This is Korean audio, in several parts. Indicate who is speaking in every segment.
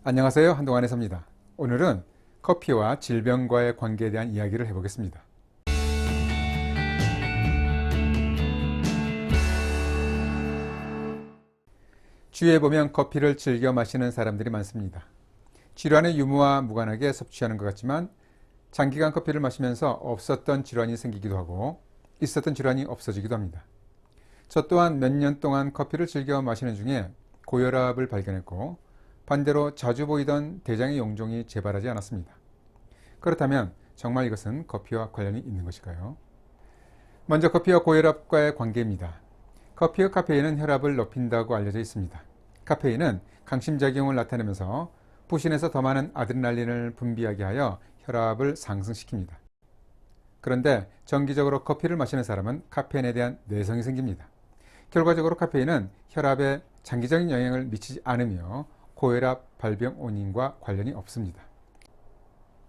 Speaker 1: 안녕하세요. 한동안의 섭니다. 오늘은 커피와 질병과의 관계에 대한 이야기를 해보겠습니다. 주위에 보면 커피를 즐겨 마시는 사람들이 많습니다. 질환의 유무와 무관하게 섭취하는 것 같지만 장기간 커피를 마시면서 없었던 질환이 생기기도 하고 있었던 질환이 없어지기도 합니다. 저 또한 몇 년 동안 커피를 즐겨 마시는 중에 고혈압을 발견했고 반대로 자주 보이던 대장의 용종이 재발하지 않았습니다. 그렇다면 정말 이것은 커피와 관련이 있는 것일까요? 먼저 커피와 고혈압과의 관계입니다. 커피의 카페인은 혈압을 높인다고 알려져 있습니다. 카페인은 강심작용을 나타내면서 부신에서 더 많은 아드레날린을 분비하게 하여 혈압을 상승시킵니다. 그런데 정기적으로 커피를 마시는 사람은 카페인에 대한 내성이 생깁니다. 결과적으로 카페인은 혈압에 장기적인 영향을 미치지 않으며 고혈압 발병 원인과 관련이 없습니다.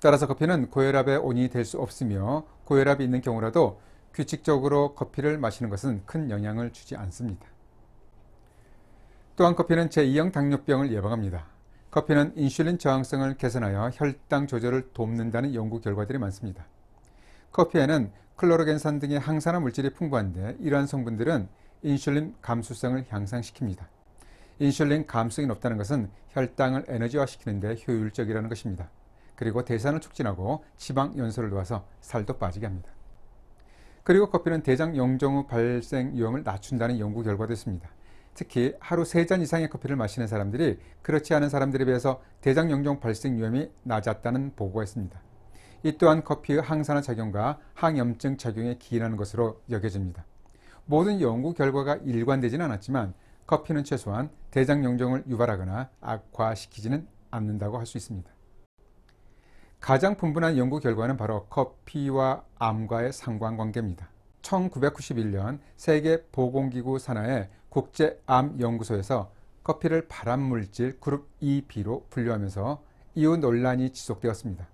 Speaker 1: 따라서 커피는 고혈압의 원인이 될 수 없으며 고혈압이 있는 경우라도 규칙적으로 커피를 마시는 것은 큰 영향을 주지 않습니다. 또한 커피는 제2형 당뇨병을 예방합니다. 커피는 인슐린 저항성을 개선하여 혈당 조절을 돕는다는 연구 결과들이 많습니다. 커피에는 클로로겐산 등의 항산화 물질이 풍부한데 이러한 성분들은 인슐린 감수성을 향상시킵니다. 인슐린 감수성이 높다는 것은 혈당을 에너지화시키는 데 효율적이라는 것입니다. 그리고 대사를 촉진하고 지방 연소를 도와서 살도 빠지게 합니다. 그리고 커피는 대장 용종의 발생 위험을 낮춘다는 연구 결과도 있습니다. 특히 하루 3잔 이상의 커피를 마시는 사람들이 그렇지 않은 사람들에 비해서 대장 용종 발생 위험이 낮았다는 보고가 있습니다. 이 또한 커피의 항산화 작용과 항염증 작용에 기인하는 것으로 여겨집니다. 모든 연구 결과가 일관되지는 않았지만 커피는 최소한 대장 용종을 유발하거나 악화시키지는 않는다고 할 수 있습니다. 가장 분분한 연구 결과는 바로 커피와 암과의 상관관계입니다. 1991년 세계보건기구 산하의 국제암연구소에서 커피를 발암물질 그룹 2B로 분류하면서 이후 논란이 지속되었습니다.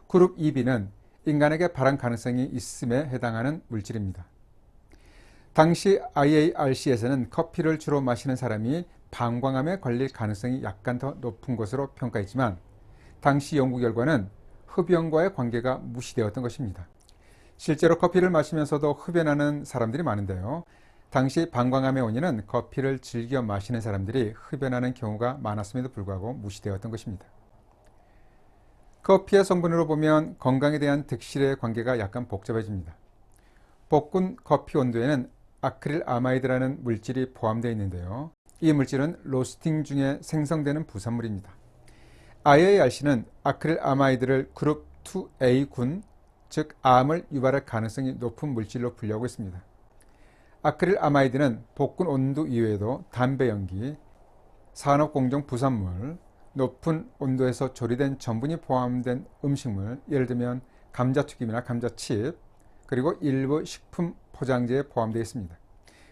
Speaker 1: 그룹 2B는 인간에게 발암 가능성이 있음에 해당하는 물질입니다. 당시 IARC에서는 커피를 주로 마시는 사람이 방광암에 걸릴 가능성이 약간 더 높은 것으로 평가했지만 당시 연구 결과는 흡연과의 관계가 무시되었던 것입니다. 실제로 커피를 마시면서도 흡연하는 사람들이 많은데요. 당시 방광암의 원인은 커피를 즐겨 마시는 사람들이 흡연하는 경우가 많았음에도 불구하고 무시되었던 것입니다. 커피의 성분으로 보면 건강에 대한 득실의 관계가 약간 복잡해집니다. 볶은 커피 원두에는 아크릴아마이드라는 물질이 포함되어 있는데요. 이 물질은 로스팅 중에 생성되는 부산물입니다. IARC는 아크릴아마이드를 그룹 2A군, 즉 암을 유발할 가능성이 높은 물질로 분류하고 있습니다. 아크릴아마이드는 볶은 온도 이외에도 담배 연기, 산업공정 부산물, 높은 온도에서 조리된 전분이 포함된 음식물, 예를 들면 감자튀김이나 감자칩, 그리고 일부 식품 포장재에 포함되어 있습니다.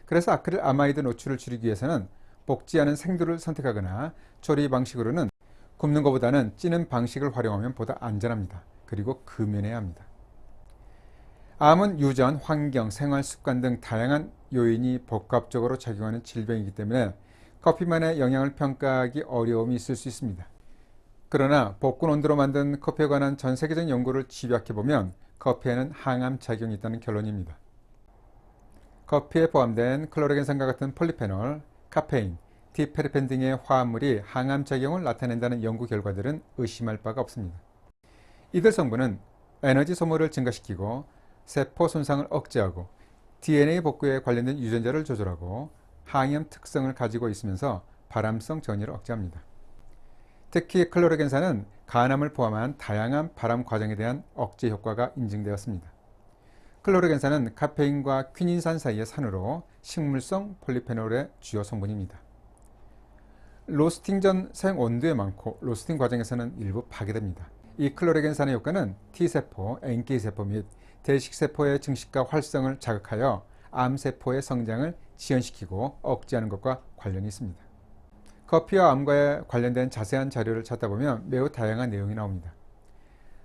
Speaker 1: 그래서 아크릴아마이드 노출을 줄이기 위해서는 볶지 않은 생두를 선택하거나 조리 방식으로는 굽는 것보다는 찌는 방식을 활용하면 보다 안전합니다. 그리고 금연해야 합니다. 암은 유전, 환경, 생활 습관 등 다양한 요인이 복합적으로 작용하는 질병이기 때문에 커피만의 영향을 평가하기 어려움이 있을 수 있습니다. 그러나 볶은 온두로 만든 커피에 관한 전 세계적인 연구를 집약해보면 커피에는 항암 작용이 있다는 결론입니다. 커피에 포함된 클로로겐산과 같은 폴리페놀, 카페인, 디페르펜 등의 화합물이 항암 작용을 나타낸다는 연구 결과들은 의심할 바가 없습니다. 이들 성분은 에너지 소모를 증가시키고 세포 손상을 억제하고 DNA 복구에 관련된 유전자를 조절하고 항염 특성을 가지고 있으면서 발암성 전이를 억제합니다. 특히 클로로겐산은 간암을 포함한 다양한 발암 과정에 대한 억제 효과가 인증되었습니다. 클로로겐산은 카페인과 퀴닌산 사이의 산으로 식물성 폴리페놀의 주요 성분입니다. 로스팅 전 사용 온도에 많고 로스팅 과정에서는 일부 파괴됩니다. 이 클로로겐산의 효과는 T세포, NK세포 및 대식세포의 증식과 활성을 자극하여 암세포의 성장을 지연시키고 억제하는 것과 관련이 있습니다. 커피와 암과에 관련된 자세한 자료를 찾다 보면 매우 다양한 내용이 나옵니다.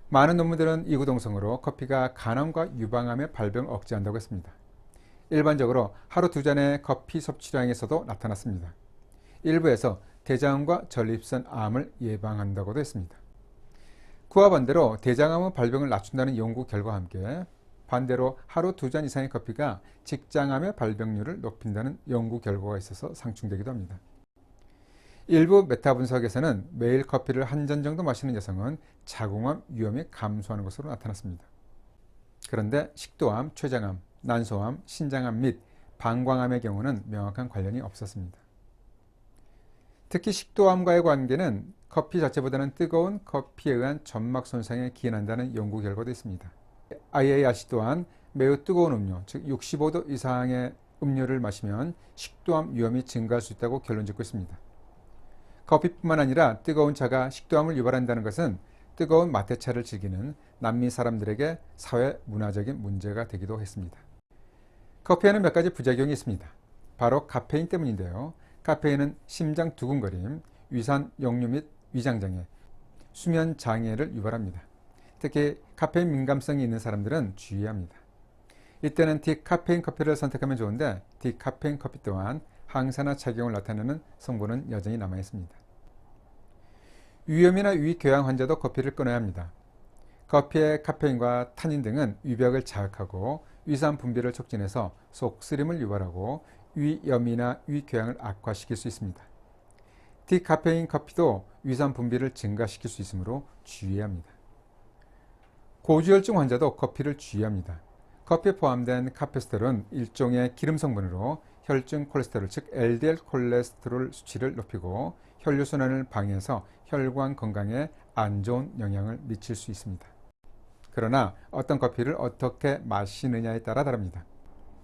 Speaker 1: 많은 논문들은 이구동성으로 커피가 간암과 유방암의 발병을 억제한다고 했습니다. 일반적으로 하루 2잔의 커피 섭취량에서도 나타났습니다. 일부에서 대장암과 전립선 암을 예방한다고도 했습니다. 그와 반대로 대장암의 발병을 낮춘다는 연구 결과와 함께 반대로 하루 2잔 이상의 커피가 직장암의 발병률을 높인다는 연구 결과가 있어서 상충되기도 합니다. 일부 메타 분석에서는 매일 커피를 한 잔 정도 마시는 여성은 자궁암 위험이 감소하는 것으로 나타났습니다. 그런데 식도암, 췌장암, 난소암, 신장암 및 방광암의 경우는 명확한 관련이 없었습니다. 특히 식도암과의 관계는 커피 자체보다는 뜨거운 커피에 의한 점막 손상에 기인한다는 연구 결과도 있습니다. IARC 또한 매우 뜨거운 음료, 즉 65도 이상의 음료를 마시면 식도암 위험이 증가할 수 있다고 결론 짓고 있습니다. 커피뿐만 아니라 뜨거운 차가 식도암을 유발한다는 것은 뜨거운 마테차를 즐기는 남미 사람들에게 사회 문화적인 문제가 되기도 했습니다. 커피에는 몇 가지 부작용이 있습니다. 바로 카페인 때문인데요. 카페인은 심장 두근거림, 위산 역류 및 위장장애, 수면 장애를 유발합니다. 특히 카페인 민감성이 있는 사람들은 주의해야 합니다. 이때는 디카페인 커피를 선택하면 좋은데 디카페인 커피 또한 항산화 작용을 나타내는 성분은 여전히 남아 있습니다. 위염이나 위궤양 환자도 커피를 끊어야 합니다. 커피의 카페인과 타닌 등은 위벽을 자극하고 위산 분비를 촉진해서 속쓰림을 유발하고 위염이나 위궤양을 악화시킬 수 있습니다. 디카페인 커피도 위산 분비를 증가시킬 수 있으므로 주의해야 합니다. 고지혈증 환자도 커피를 주의합니다. 커피에 포함된 카페스테롤은 일종의 기름 성분으로 혈중 콜레스테롤, 즉 LDL 콜레스테롤 수치를 높이고 혈류순환을 방해해서 혈관 건강에 안 좋은 영향을 미칠 수 있습니다. 그러나 어떤 커피를 어떻게 마시느냐에 따라 다릅니다.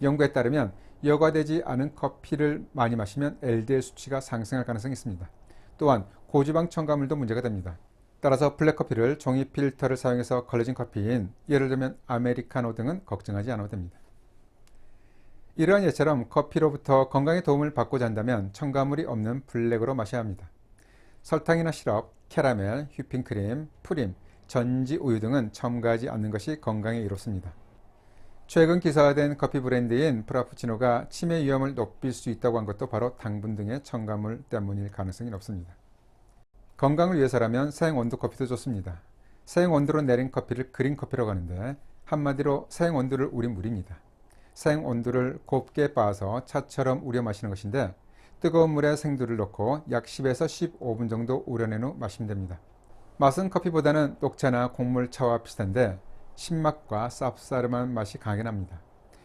Speaker 1: 연구에 따르면 여과되지 않은 커피를 많이 마시면 LDL 수치가 상승할 가능성이 있습니다. 또한 고지방 첨가물도 문제가 됩니다. 따라서 블랙커피를 종이 필터를 사용해서 걸러진 커피인 예를 들면 아메리카노 등은 걱정하지 않아도 됩니다. 이러한 예처럼 커피로부터 건강에 도움을 받고자 한다면 첨가물이 없는 블랙으로 마셔야 합니다. 설탕이나 시럽, 캐러멜, 휘핑크림, 프림, 전지 우유 등은 첨가하지 않는 것이 건강에 이롭습니다. 최근 기사화된 커피 브랜드인 프라푸치노가 치매 위험을 높일 수 있다고 한 것도 바로 당분 등의 첨가물 때문일 가능성이 높습니다. 건강을 위해서라면 생온도 커피도 좋습니다. 생온도로 내린 커피를 그린커피라고 하는데 한마디로 생온도를 우린 물입니다. 생온도를 곱게 빻아서 차처럼 우려 마시는 것인데 뜨거운 물에 생두를 넣고 약 10에서 15분 정도 우려낸 후 마시면 됩니다. 맛은 커피보다는 녹차나 곡물차와 비슷한데 신맛과 쌉싸름한 맛이 강하게 납니다.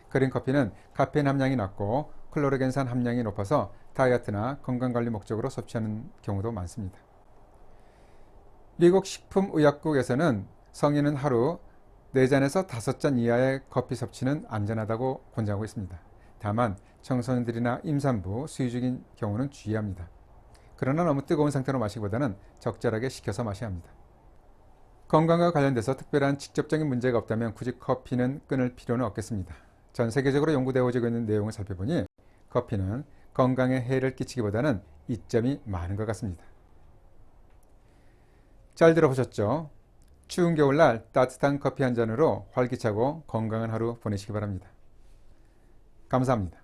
Speaker 1: 그린커피는 카페인 함량이 낮고 클로르겐산 함량이 높아서 다이어트나 건강관리 목적으로 섭취하는 경우도 많습니다. 미국 식품의약국에서는 성인은 하루 4잔에서 5잔 이하의 커피 섭취는 안전하다고 권장하고 있습니다. 다만 청소년들이나 임산부, 수유 중인 경우는 주의합니다. 그러나 너무 뜨거운 상태로 마시기보다는 적절하게 식혀서 마셔야 합니다. 건강과 관련돼서 특별한 직접적인 문제가 없다면 굳이 커피는 끊을 필요는 없겠습니다. 전 세계적으로 연구되어지고 있는 내용을 살펴보니 커피는 건강에 해를 끼치기보다는 이점이 많은 것 같습니다. 잘 들어보셨죠? 추운 겨울날 따뜻한 커피 한 잔으로 활기차고 건강한 하루 보내시기 바랍니다. 감사합니다.